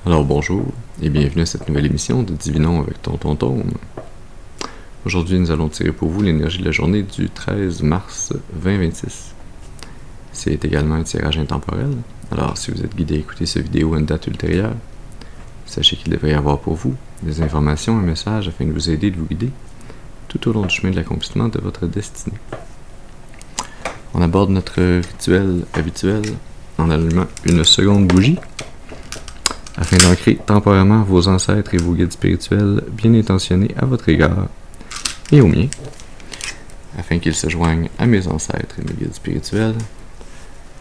Alors bonjour et bienvenue à cette nouvelle émission de Divinons avec Tonton Tome. Aujourd'hui nous allons tirer pour vous l'énergie de la journée du 13 mars 2026. C'est également un tirage intemporel, alors si vous êtes guidé à écouter cette vidéo à une date ultérieure, sachez qu'il devrait y avoir pour vous des informations, un message afin de vous aider, de vous guider tout au long du chemin de l'accomplissement de votre destinée. On aborde notre rituel habituel en allumant une seconde bougie afin d'ancrer temporairement vos ancêtres et vos guides spirituels bien intentionnés à votre égard et au mien, afin qu'ils se joignent à mes ancêtres et mes guides spirituels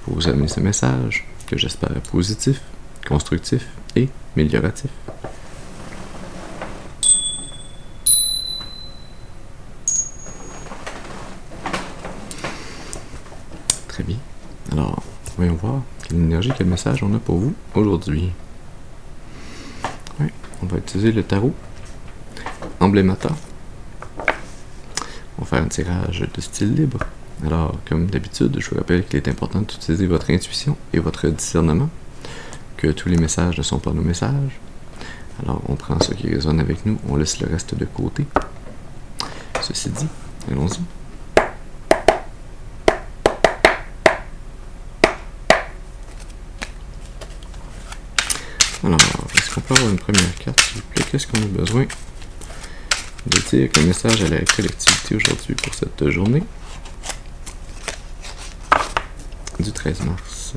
pour vous amener ce message que j'espère positif, constructif et amélioratif. Très bien. Alors, voyons voir quelle énergie, quel message on a pour vous aujourd'hui. On va utiliser le tarot Emblemata. On va faire un tirage de style libre. Alors, comme d'habitude, je vous rappelle qu'il est important d'utiliser votre intuition et votre discernement, que tous les messages ne sont pas nos messages. Alors, on prend ce qui résonne avec nous, on laisse le reste de côté. Ceci dit, allons-y. Alors, est-ce qu'on peut avoir une première carte, s'il vous plaît? Qu'est-ce qu'on a besoin de dire comme message à la collectivité aujourd'hui pour cette journée du 13 mars?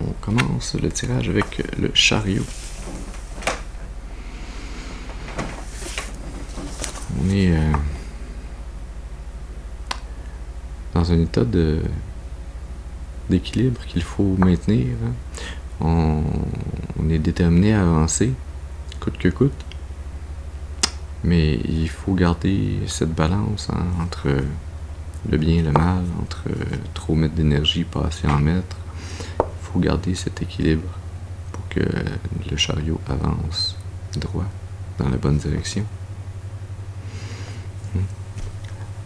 On commence le tirage avec le chariot. On est dans un état d'équilibre qu'il faut maintenir. On est déterminé à avancer, coûte que coûte. Mais il faut garder cette balance entre le bien et le mal, entre trop mettre d'énergie, pas assez en mettre. Il faut garder cet équilibre pour que le chariot avance droit dans la bonne direction.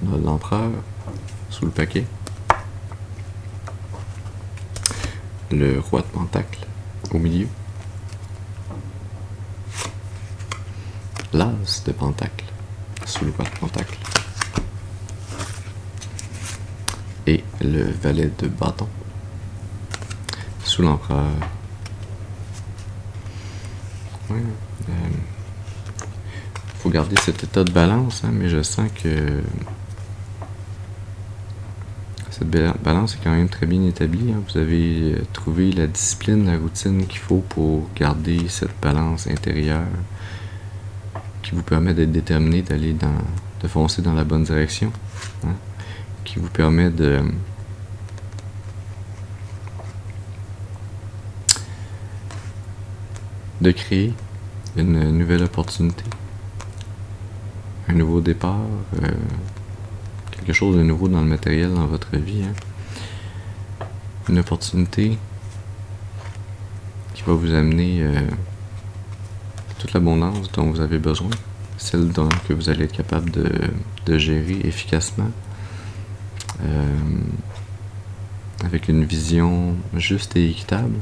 On a l'empereur sous le paquet. Le roi de pentacle au milieu. L'as de pentacle sous le roi de pentacle. Et le valet de bâton sous l'empereur. Ouais, faut garder cet état de balance, mais je sens que cette balance est quand même très bien établie. Vous avez trouvé la discipline, la routine qu'il faut pour garder cette balance intérieure qui vous permet d'être déterminé, de foncer dans la bonne direction, qui vous permet de créer une nouvelle opportunité, un nouveau départ, quelque chose de nouveau dans le matériel dans votre vie, une opportunité qui va vous amener toute l'abondance dont vous avez besoin, celle que vous allez être capable de gérer efficacement, avec une vision juste et équitable.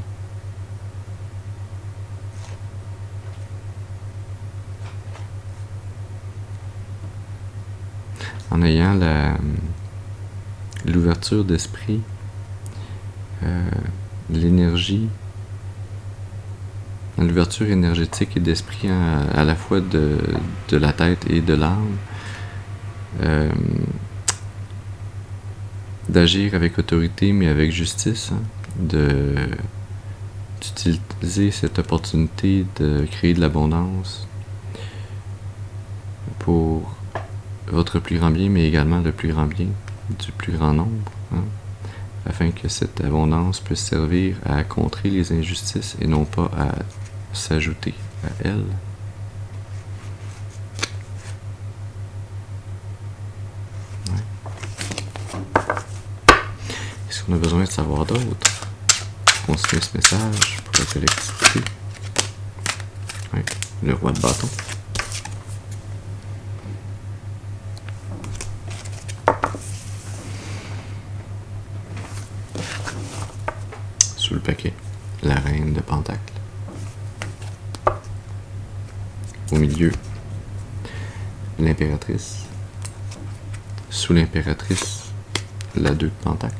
En ayant l'ouverture d'esprit, l'énergie, l'ouverture énergétique et d'esprit à la fois de la tête et de l'âme, d'agir avec autorité mais avec justice, d'utiliser cette opportunité de créer de l'abondance pour votre plus grand bien, mais également le plus grand bien du plus grand nombre, afin que cette abondance puisse servir à contrer les injustices et non pas à s'ajouter à elles. Est-ce qu'on a besoin de savoir d'autres pour continuer ce message pour la collectivité? Le roi de bâton. Sous le paquet, la reine de pentacle. milieu, l'impératrice. Sous l'impératrice, la 2 de pentacle.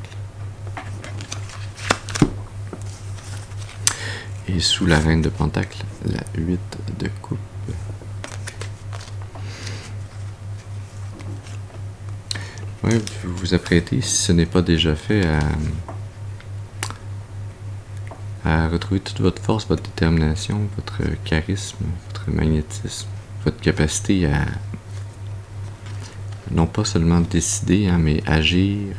Et sous la reine de pentacle, la 8 de coupe. Ouais, vous vous apprêtez, si ce n'est pas déjà fait, à retrouver toute votre force, votre détermination, votre charisme, votre magnétisme, votre capacité à non pas seulement décider, mais agir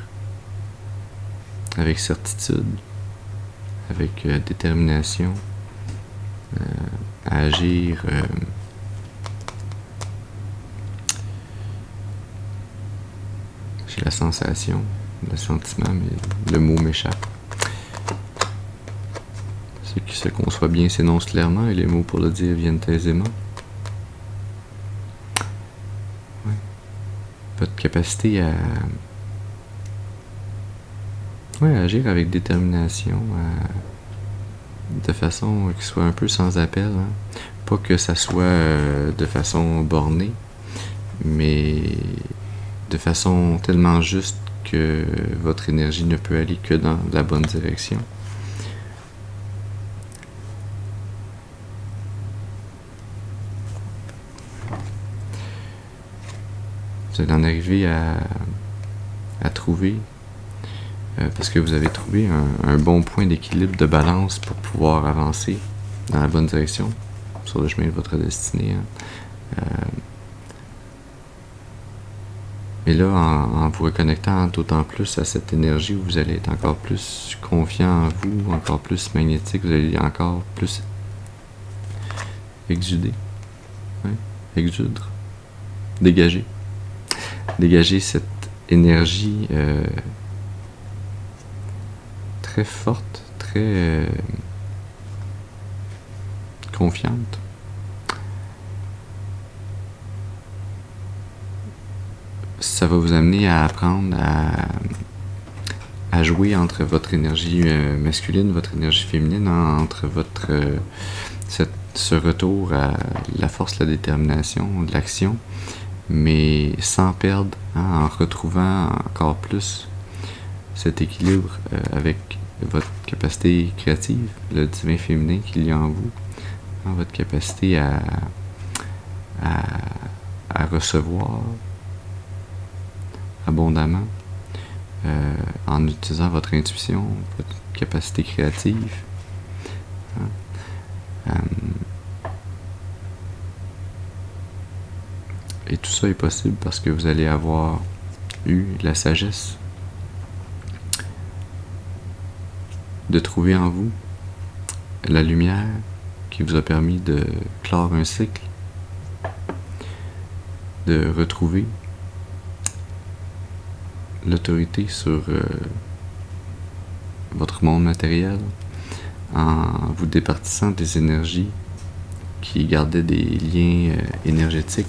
avec certitude, avec détermination, à agir j'ai la sensation, le sentiment, mais le mot m'échappe. Ce qui se conçoit bien s'énonce clairement et les mots pour le dire viennent aisément. Ouais. Votre capacité à agir avec détermination, de façon qui soit un peu sans appel. Hein. Pas que ça soit de façon bornée, mais de façon tellement juste que votre énergie ne peut aller que dans la bonne direction. Vous allez en arriver à trouver, parce que vous avez trouvé un bon point d'équilibre, de balance pour pouvoir avancer dans la bonne direction sur le chemin de votre destinée. Hein. Et là, en vous reconnectant d'autant plus à cette énergie, vous allez être encore plus confiant en vous, encore plus magnétique, vous allez encore plus exuder, ouais, exudre, dégager cette énergie très forte, très confiante. Ça va vous amener à apprendre à jouer entre votre énergie masculine, votre énergie féminine, entre ce retour à la force, la détermination, de l'action, mais sans perdre, en retrouvant encore plus cet équilibre avec votre capacité créative, le divin féminin qu'il y a en vous, votre capacité à recevoir abondamment en utilisant votre intuition, votre capacité créative. Et tout ça est possible parce que vous allez avoir eu la sagesse de trouver en vous la lumière qui vous a permis de clore un cycle, de retrouver l'autorité sur votre monde matériel en vous départissant des énergies qui gardaient des liens énergétiques,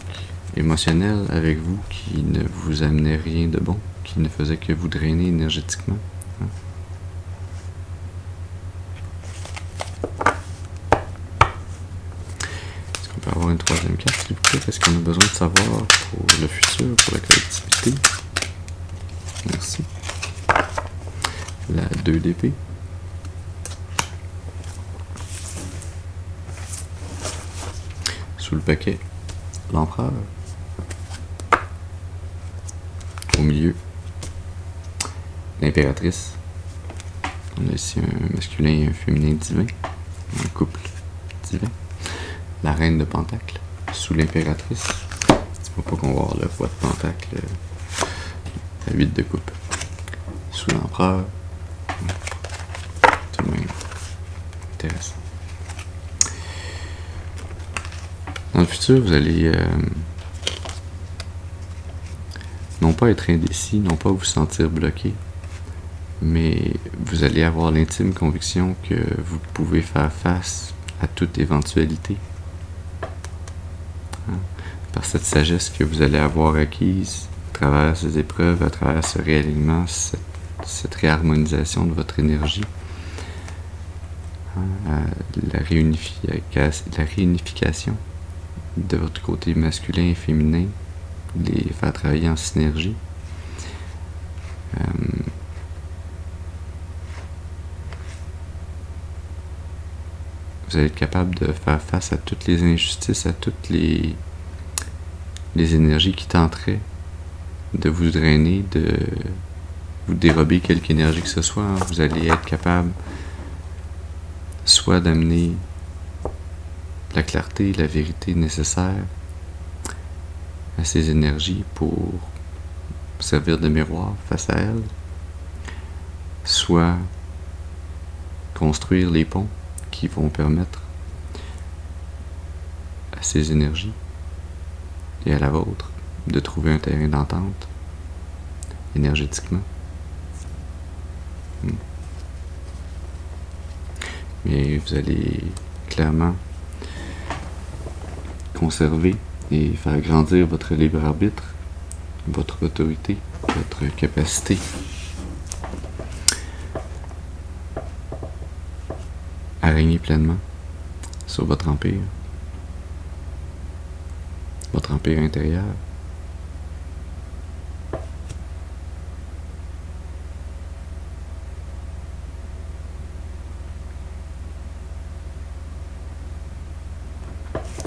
émotionnels avec vous, qui ne vous amenaient rien de bon, qui ne faisaient que vous drainer énergétiquement. Est-ce qu'on peut avoir une troisième carte, s'il vous plaît? Qu'est-ce qu'on a besoin de savoir pour le futur, pour la collectivité? Merci. La 2 d'épée. Sous le paquet, l'empereur. Au milieu, l'impératrice. On a ici un masculin et un féminin divin. Un couple divin. La reine de pentacle. Sous l'impératrice. Dis-moi pas qu'on va avoir le roi de pentacle. La 8 de coupe. Sous l'empereur. Tout de même. Intéressant. Dans le futur, vous allez non pas être indécis, non pas vous sentir bloqué, mais vous allez avoir l'intime conviction que vous pouvez faire face à toute éventualité. Par cette sagesse que vous allez avoir acquise à travers ces épreuves, à travers ce réalignement, cette réharmonisation de votre énergie, la réunification de votre côté masculin et féminin, les faire travailler en synergie. Vous allez être capable de faire face à toutes les injustices, à toutes les énergies qui tenteraient de vous drainer, de vous dérober quelque énergie que ce soit. Vous allez être capable soit d'amener la clarté, la vérité nécessaire à ces énergies pour servir de miroir face à elles, soit construire les ponts qui vont permettre à ces énergies et à la vôtre de trouver un terrain d'entente énergétiquement. Mais vous allez clairement conserver et faire grandir votre libre arbitre, votre autorité, votre capacité à régner pleinement sur votre empire intérieur.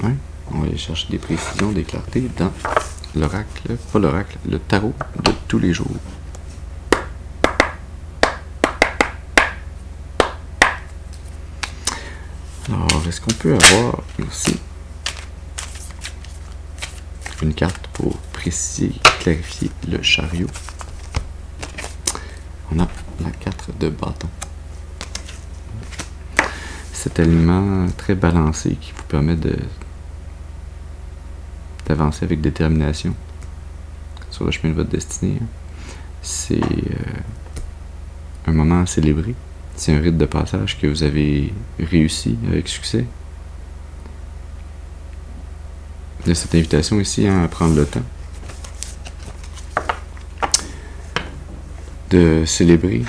Ouais, on va aller chercher des précisions, des clartés dans l'oracle, pas l'oracle, le tarot de tous les jours. Alors, est-ce qu'on peut avoir, merci, une carte pour préciser, clarifier le chariot? On a la 4 de bâton. Cet aliment très balancé qui vous permet d'avancer avec détermination sur le chemin de votre destinée. C'est un moment à célébrer. C'est un rite de passage que vous avez réussi avec succès. Il y a cette invitation ici à prendre le temps de célébrer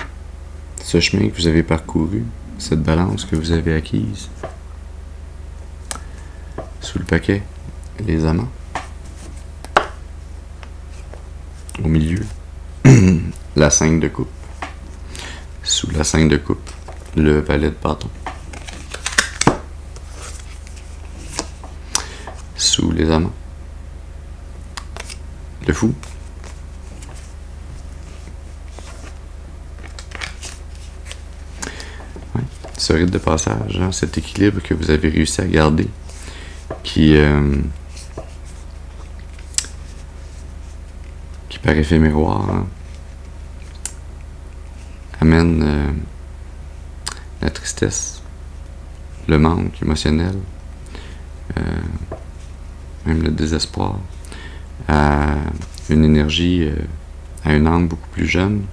ce chemin que vous avez parcouru, cette balance que vous avez acquise. Sous le paquet, les amants. Au milieu, la 5 de coupe. Sous la 5 de coupe, le valet de bâton. Sous les amants, le fou. Ouais. Ce rite de passage, hein, cet équilibre que vous avez réussi à garder, qui par effet miroir, hein, amène la tristesse, le manque émotionnel, même le désespoir, à une énergie, à une âme beaucoup plus jeune.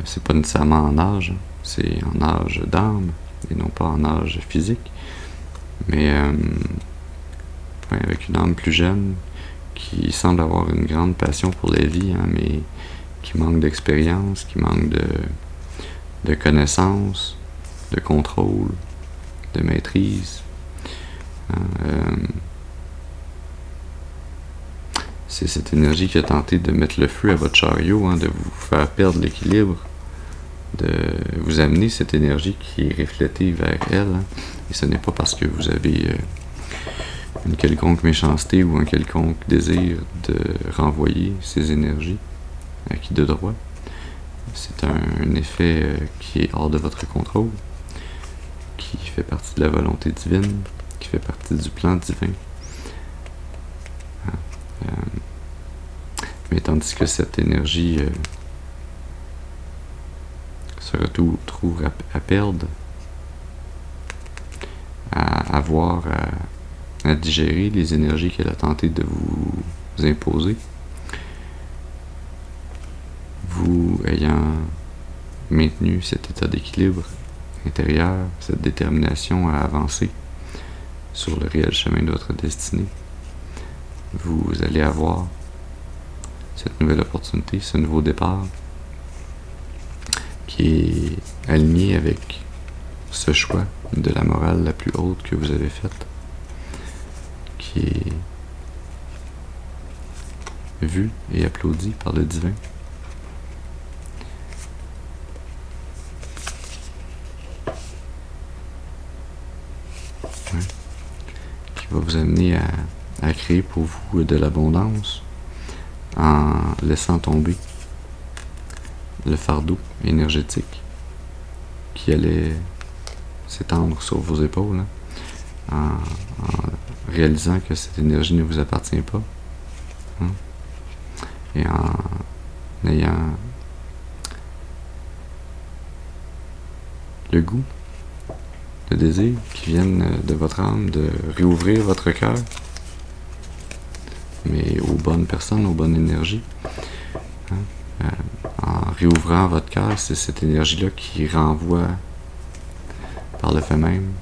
C'est pas nécessairement en âge, c'est en âge d'âme et non pas en âge physique, mais ouais, avec une âme plus jeune qui semble avoir une grande passion pour la vie, hein, mais qui manque d'expérience, qui manque de connaissances, de contrôle, de maîtrise. C'est cette énergie qui a tenté de mettre le feu à votre chariot, hein, de vous faire perdre l'équilibre, de vous amener cette énergie qui est reflétée vers elle. Hein, et ce n'est pas parce que vous avez une quelconque méchanceté ou un quelconque désir de renvoyer ces énergies acquis de droit. C'est un effet qui est hors de votre contrôle, qui fait partie de la volonté divine, qui fait partie du plan divin. Mais tandis que cette énergie se retrouve à perdre, à avoir, à digérer les énergies qu'elle a tenté de vous imposer, vous ayant maintenu cet état d'équilibre intérieur, cette détermination à avancer sur le réel chemin de votre destinée, vous allez avoir cette nouvelle opportunité, ce nouveau départ qui est aligné avec ce choix de la morale la plus haute que vous avez faite, qui est vu et applaudi par le divin. Ouais. Qui va vous amener à créer pour vous de l'abondance en laissant tomber le fardeau énergétique qui allait s'étendre sur vos épaules, hein, en réalisant que cette énergie ne vous appartient pas, hein, et en ayant le goût, le désir qui viennent de votre âme de réouvrir votre cœur, mais aux bonnes personnes, aux bonnes énergies. Hein. En réouvrant votre cœur, c'est cette énergie-là qui renvoie par le fait même,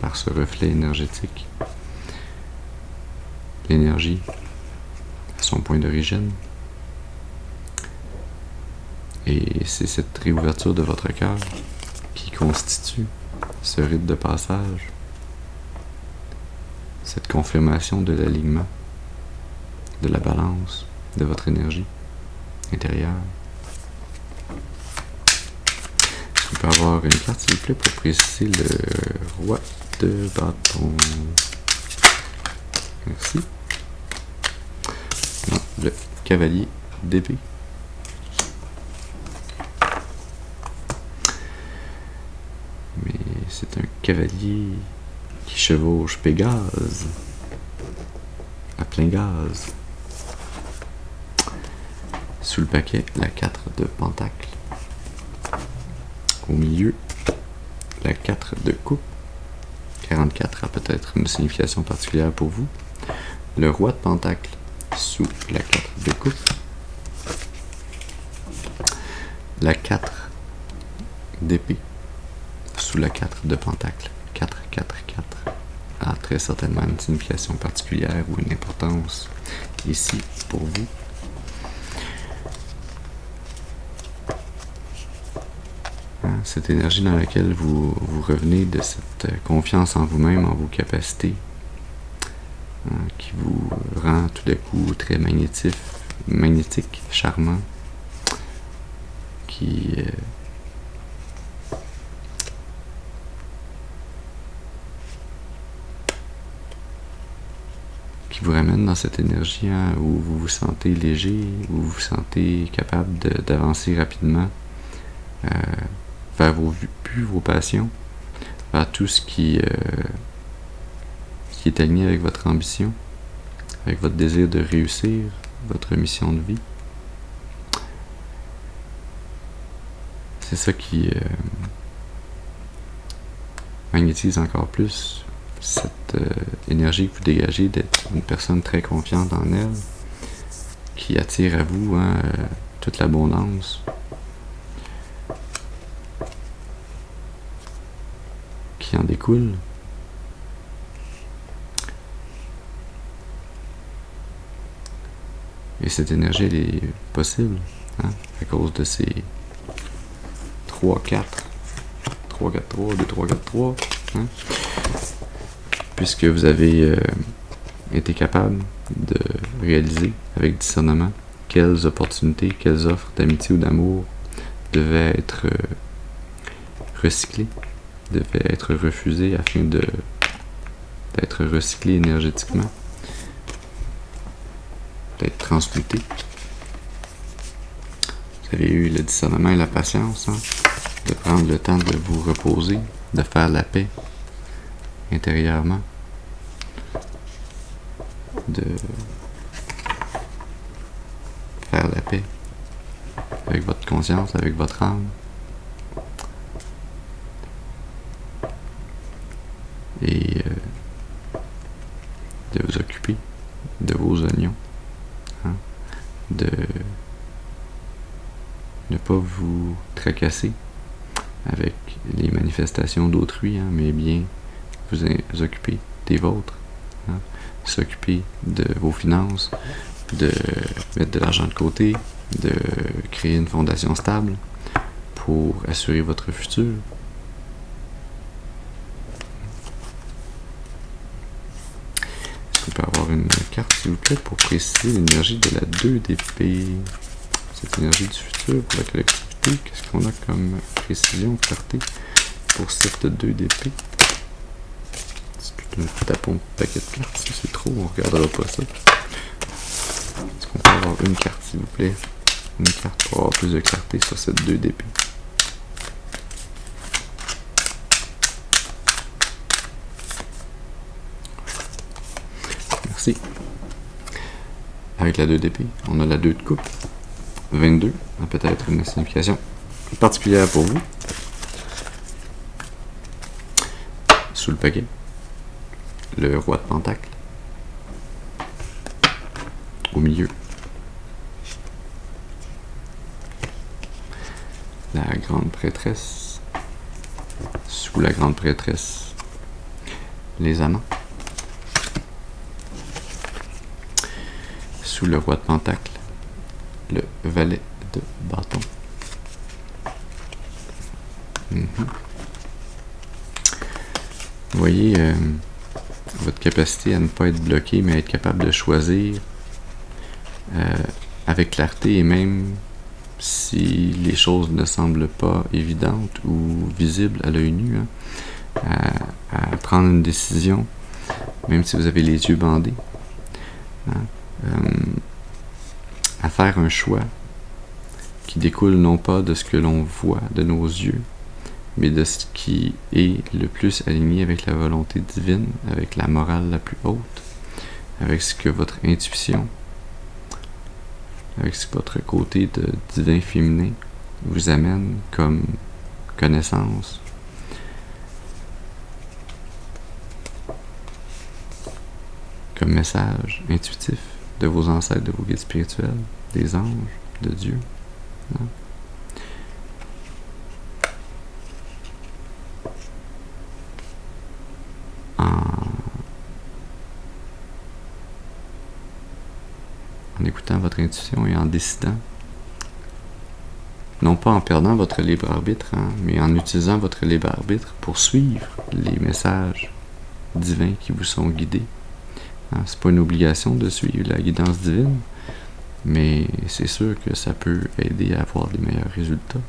par ce reflet énergétique, l'énergie à son point d'origine. Et c'est cette réouverture de votre cœur qui constitue ce rite de passage, cette confirmation de l'alignement, de la balance de votre énergie intérieure. Est-ce qu'on peut avoir une carte, s'il vous plaît, pour préciser le roi de bâton? Merci. Non, le cavalier d'épée. Mais c'est un cavalier qui chevauche Pégase à plein gaz. Sous le paquet, la 4 de pentacle. Au milieu, la 4 de coupe. 44 a peut-être une signification particulière pour vous. Le roi de pentacle sous la 4 de coupe. La 4 d'épée sous la 4 de pentacle. 4, 4, 4 a très certainement une signification particulière ou une importance ici pour vous. Cette énergie dans laquelle vous revenez de cette confiance en vous-même, en vos capacités, qui vous rend tout d'un coup très magnétique, charmant, qui vous ramène dans cette énergie où vous vous sentez léger, où vous vous sentez capable d'avancer rapidement vers vos buts, vos passions, vers tout ce qui est aligné avec votre ambition, avec votre désir de réussir votre mission de vie. C'est ça qui magnétise encore plus cette énergie que vous dégagez d'être une personne très confiante en elle, qui attire à vous toute l'abondance, qui en découle. Et cette énergie, elle est possible, à cause de ces 3, 4, 3, 4, 3, 2, 3, 4, 3, puisque vous avez été capable de réaliser avec discernement quelles opportunités, quelles offres d'amitié ou d'amour devaient être recyclées, devaient être refusées afin d'être recyclées énergétiquement, d'être transmutées. Vous avez eu le discernement et la patience, de prendre le temps de vous reposer, de faire la paix intérieurement, de faire la paix avec votre conscience, avec votre âme, et de vous occuper de vos oignons, de ne pas vous tracasser avec les manifestations d'autrui, mais bien vous occuper des vôtres, s'occuper de vos finances, de mettre de l'argent de côté, de créer une fondation stable pour assurer votre futur. Est-ce carte, s'il vous plaît, pour préciser l'énergie de la 2 d'épée. Cette énergie du futur pour la collectivité, qu'est-ce qu'on a comme précision, clarté pour cette 2 d'épée? C'est plutôt un tapon de paquet de cartes, si c'est trop, on regardera pas ça. Est-ce qu'on peut avoir une carte, s'il vous plaît? Une carte pour avoir plus de clarté sur cette 2 d'épée. Merci. Avec la 2 d'épée, on a la 2 de coupe. 22, peut-être une signification particulière pour vous. Sous le paquet, le roi de pentacle. Au milieu, la grande prêtresse. Sous la grande prêtresse, les amants. Sous le roi de pentacle, le valet de bâton. Vous voyez votre capacité à ne pas être bloqué, mais à être capable de choisir avec clarté, et même si les choses ne semblent pas évidentes ou visibles à l'œil nu, à prendre une décision, même si vous avez les yeux bandés, à faire un choix qui découle non pas de ce que l'on voit de nos yeux, mais de ce qui est le plus aligné avec la volonté divine, avec la morale la plus haute, avec ce que votre intuition, avec ce que votre côté de divin féminin vous amène comme connaissance. Comme message intuitif de vos ancêtres, de vos guides spirituels, des anges, de Dieu. Hein? En écoutant votre intuition et en décidant, non pas en perdant votre libre arbitre, mais en utilisant votre libre arbitre pour suivre les messages divins qui vous sont guidés. C'est pas une obligation de suivre la guidance divine, mais c'est sûr que ça peut aider à avoir des meilleurs résultats.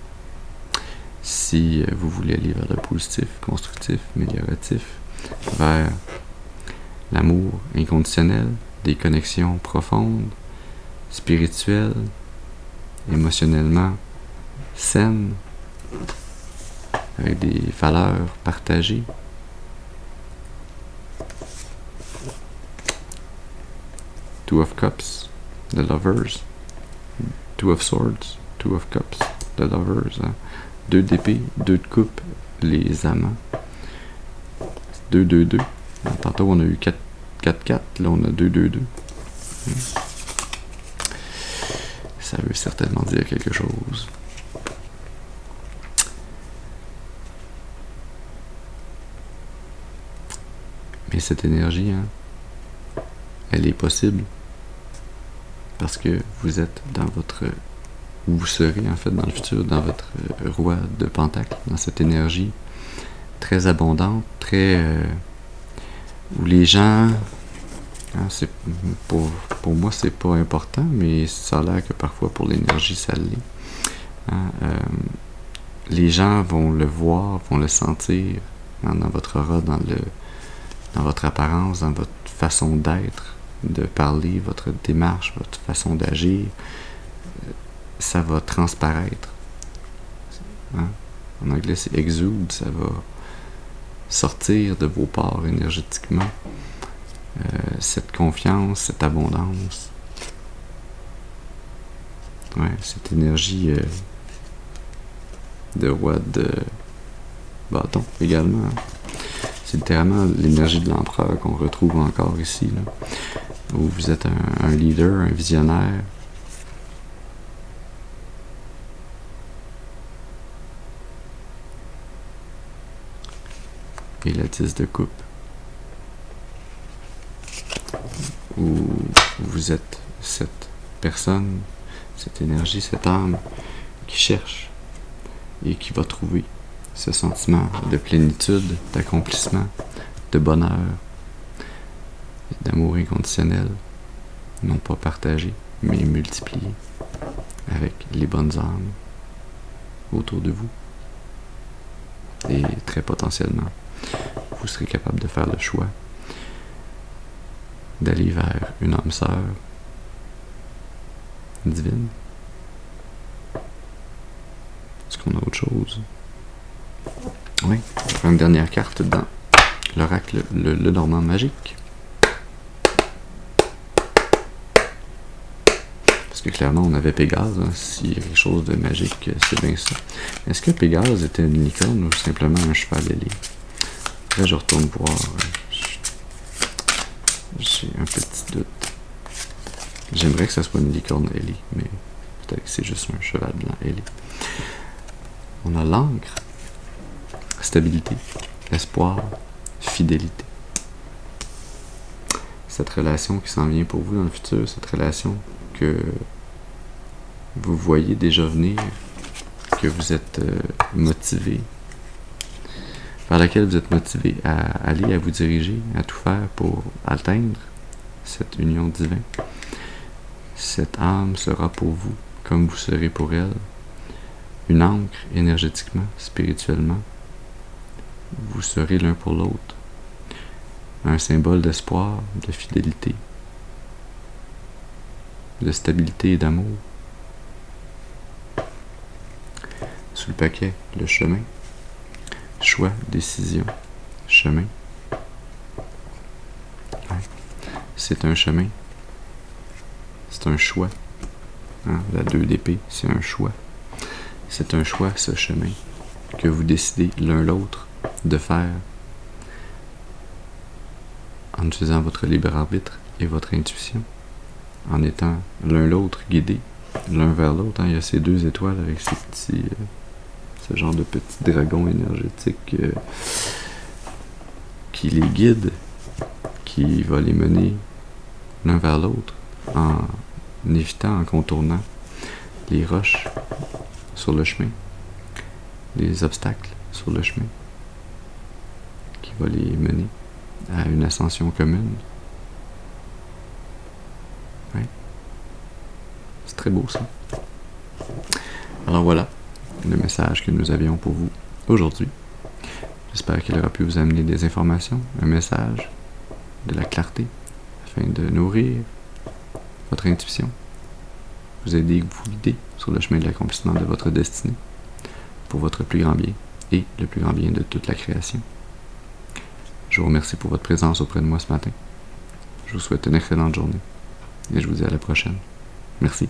Si vous voulez aller vers le positif, constructif, amélioratif, vers l'amour inconditionnel, des connexions profondes, spirituelles, émotionnellement saines, avec des valeurs partagées. Two of Cups, the Lovers. Two of Swords, Two of Cups, the Lovers. 2 d'épée, 2 de coupe, les amants. 2-2-2. Tantôt on a eu 4-4, là on a 2-2-2. Ça veut certainement dire quelque chose. Mais cette énergie, elle est possible parce que vous êtes dans votre, ou vous serez en fait dans le futur, dans votre roi de pentacle, dans cette énergie très abondante, très où les gens, c'est pour moi c'est pas important, mais ça a l'air que parfois pour l'énergie ça l'est. Les gens vont le voir, vont le sentir dans votre aura, dans votre apparence, dans votre façon d'être, de parler, votre démarche, votre façon d'agir. Ça va transparaître. En anglais, c'est exude, ça va sortir de vos pores énergétiquement. Cette confiance, cette abondance. Cette énergie de roi de bâton également. C'est littéralement l'énergie de l'empereur qu'on retrouve encore ici, là, où vous êtes un leader, un visionnaire. Et la 10 de coupe, où vous êtes cette personne, cette énergie, cette âme qui cherche et qui va trouver ce sentiment de plénitude, d'accomplissement, de bonheur, d'amour inconditionnel, non pas partagé, mais multiplié avec les bonnes âmes autour de vous. Et très potentiellement, vous serez capable de faire le choix d'aller vers une âme sœur divine. Est-ce qu'on a autre chose? Oui, une dernière carte dans l'oracle, le Normand magique. Parce que clairement, on avait Pégase. Hein. S'il y a quelque chose de magique, c'est bien ça. Est-ce que Pégase était une licorne ou simplement un cheval ailé? Là, je retourne voir. J'ai un petit doute. J'aimerais que ça soit une licorne ailée, mais peut-être que c'est juste un cheval blanc ailé. On a l'encre, stabilité, espoir, fidélité. Cette relation qui s'en vient pour vous dans le futur, cette relation que vous voyez déjà venir, que vous êtes motivé, par laquelle vous êtes motivé à aller, à vous diriger, à tout faire pour atteindre cette union divine. Cette âme sera pour vous comme vous serez pour elle. Une ancre énergétiquement, spirituellement. Vous serez l'un pour l'autre. Un symbole d'espoir, de fidélité, de stabilité et d'amour. Sous le paquet, le chemin. Choix, décision, chemin. Ouais. C'est un chemin. C'est un choix. Hein? La 2 d'épée, c'est un choix. C'est un choix, ce chemin, que vous décidez l'un l'autre de faire en utilisant votre libre arbitre et votre intuition, en étant l'un l'autre guidés, l'un vers l'autre. Hein? Il y a ces 2 étoiles avec ces petits... ce genre de petit dragon énergétique qui les guide, qui va les mener l'un vers l'autre en évitant, en contournant les roches sur le chemin, les obstacles sur le chemin, qui va les mener à une ascension commune. Ouais. C'est très beau ça. Alors voilà le message que nous avions pour vous aujourd'hui. J'espère qu'il aura pu vous amener des informations, un message, de la clarté, afin de nourrir votre intuition, vous aider, vous guider sur le chemin de l'accomplissement de votre destinée, pour votre plus grand bien et le plus grand bien de toute la création. Je vous remercie pour votre présence auprès de moi ce matin. Je vous souhaite une excellente journée et je vous dis à la prochaine. Merci.